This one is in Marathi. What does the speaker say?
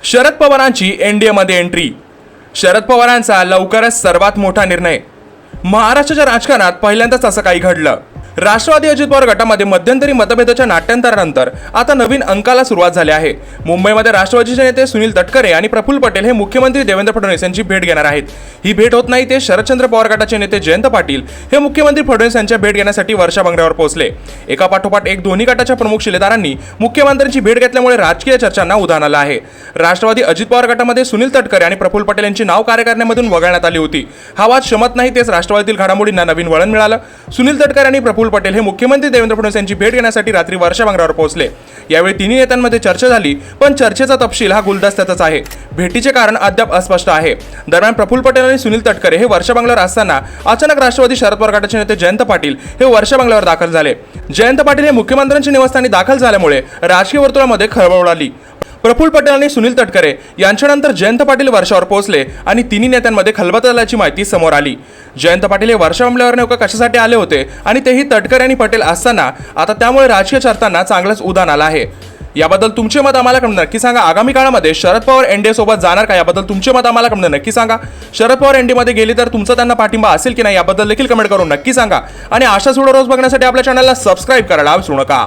शरद पवारांची एनडीएमध्ये एंट्री. शरद पवारांचा लवकरच सर्वात मोठा निर्णय. महाराष्ट्राच्या राजकारणात पहिल्यांदाच असं काही घडलं. राष्ट्रवादी अजित पवार गटामध्ये मध्यंतरी मतभेदाच्या नाट्यांतरानंतर आता नवीन अंकाला सुरुवात झाली आहे. मुंबईमध्ये राष्ट्रवादीचे नेते सुनील तटकरे आणि प्रफुल्ल पटेल हे मुख्यमंत्री देवेंद्र फडणवीस यांची भेट घेणार आहेत. ही भेट होत नाही ते शरदचंद्र पवार गटाचे नेते जयंत पाटील हे मुख्यमंत्री फडणवीस यांच्या भेट घेण्यासाठी वर्षा बंगल्यावर पोहोचले. एका पाठोपाठ एक दोन्ही गटाच्या प्रमुख शिलेदारांनी मुख्यमंत्र्यांची भेट घेतल्यामुळे राजकीय चर्चांना उधाण आलं आहे. राष्ट्रवादी अजित पवार गटामध्ये सुनील तटकरे आणि प्रफुल्ल पटेल यांची नाव कार्यकारिणीमधून वगळण्यात आली होती. हा वाद शमत नाही तेच राष्ट्रवादीतील घडामोडींना नवीन वळण मिळालं. सुनील तटकरे आणि प्रफुल्ल पटेल हे मुख्यमंत्री देवेंद्र फडणवीस यांची भेट घेण्यासाठी रात्री वर्षा बंगल्यावर पोहोचले. यावेळी तिन्ही नेत्यांमध्ये चर्चा झाली, पण चर्चेचा तपशील हा गुलदस्त्यातच आहे. भेटीचे कारण अद्याप अस्पष्ट आहे. दरम्यान प्रफुल्ल पटेल आणि सुनील तटकरे हे वर्षा बंगल्यावर असताना अचानक राष्ट्रवादी शरद पवार गटाचे नेते जयंत पाटील हे वर्षा बंगल्यावर दाखल झाले. जयंत पाटील हे मुख्यमंत्र्यांच्या निवासस्थानी दाखल झाल्यामुळे राजकीय वर्तुळामध्ये खळबळ उडाली. प्रफुल्ल पटेल आणि सुनील तटकरे यांच्यानंतर जयंत पाटील वर्षावर पोहोचले आणि तिन्ही नेत्यांमध्ये खलबत झाल्याची माहिती समोर आली. जयंत पाटील हे वर्षा बंगल्यावर नेमकं कशासाठी आले होते आणि तेही तटकरे आणि पटेल असताना आता त्यामुळे राजकीय चर्चांना चांगलंच उधाण आलं आहे. याबद्दल तुमचे मत आम्हाला कमेंट नक्की सांगा. आगामी काळामध्ये शरद पवार एनडीए सोबत जाणार का याबद्दल तुमचे मत आम्हाला कमेंट नक्की सांगा. शरद पवार एनडीए मध्ये गेली तर तुमचा त्यांना पाठिंबा असेल की नाही याबद्दल देखील कमेंट करून नक्की सांगा. आणि अशाच व्हिडिओ रोज बघण्यासाठी आपल्या चॅनलला सबस्क्राईब करायला विसरू नका.